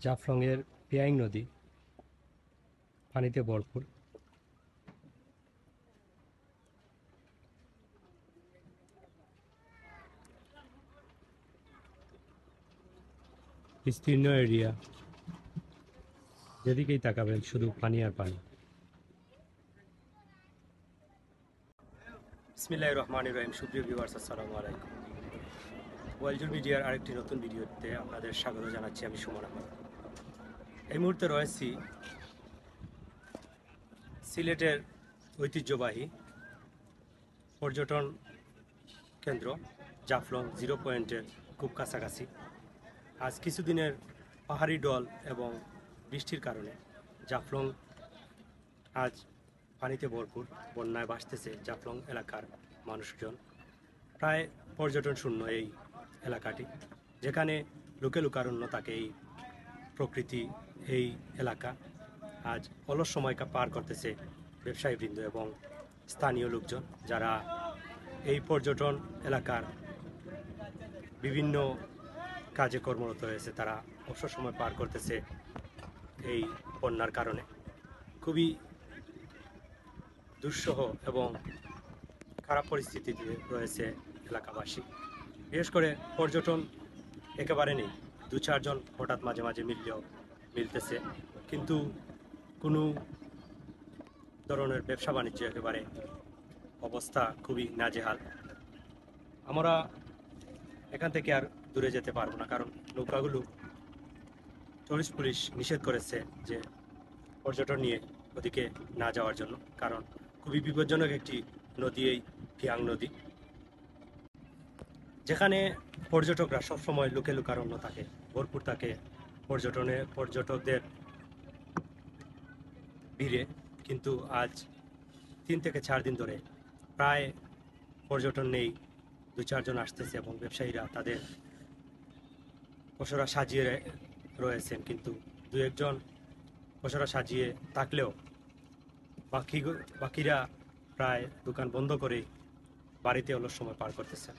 জাফলংয়ের পিয়াইং নদী পানিতে ভরপুর। বিস্তীর্ণ এরিয়া, যেদিকেই তাকাবেন শুধু পানি আর পানি। বিসমিল্লাহির রহমানির রহিম। সুপ্রিয় ভিউয়ার্স, আসসালামু আলাইকুম। ওয়ালজুর মিডিয়ার আরেকটি নতুন ভিডিওতে আপনাদের স্বাগত জানাচ্ছি। আমি সুমন আহমদ। এই মুহূর্তে রয়েছি সিলেটের ঐতিহ্যবাহী পর্যটন কেন্দ্র জাফলং জিরো পয়েন্টের খুব কাছাকাছি। আজ কিছুদিনের পাহাড়ি ঢল এবং বৃষ্টির কারণে জাফলং আজ পানিতে ভরপুর। বন্যায় ভাসতেছে জাফলং এলাকার মানুষজন। প্রায় পর্যটন শূন্য এই এলাকাটি, যেখানে লোকে লোকারণ্য থাকে। এই প্রকৃতি, এই এলাকা আজ অলস সময় পার করতেছে ব্যবসায়ীবৃন্দ এবং স্থানীয় লোকজন, যারা এই পর্যটন এলাকার বিভিন্ন কাজে কর্মরত হয়েছে। তারা অবসর সময় পার করতেছে এই বন্যার কারণে। খুবই দুঃসহ এবং খারাপ পরিস্থিতিতে রয়েছে এলাকাবাসী। বিশেষ করে পর্যটন একেবারে নেই, দু চারজন হঠাৎ মাঝে মাঝে মিলতেছে, কিন্তু কোনো ধরনের ব্যবসা বাণিজ্য একেবারে অবস্থা খুবই নাজেহাল। আমরা এখান থেকে আর দূরে যেতে পারবো না, কারণ নৌকাগুলো টুরিস্ট পুলিশ নিষেধ করেছে যে পর্যটন নিয়ে ওদিকে না যাওয়ার জন্য, কারণ খুবই বিপজ্জনক একটি নদী এই পিয়াং নদী, যেখানে পর্যটকরা সবসময় লোকে লোকারণ্য থাকে, ভরপুর থাকে পর্যটকদের ভিড়ে। কিন্তু আজ 3 থেকে 4 দিন ধরে প্রায় পর্যটন নেই। দু চারজন আসতেছে এবং ব্যবসায়ীরা তাদের পসরা সাজিয়ে রয়েছেন, কিন্তু দু একজন পসরা সাজিয়ে থাকলেও বাকিরা প্রায় দোকান বন্ধ করে বাড়িতে অলস সময় পার করতেছে।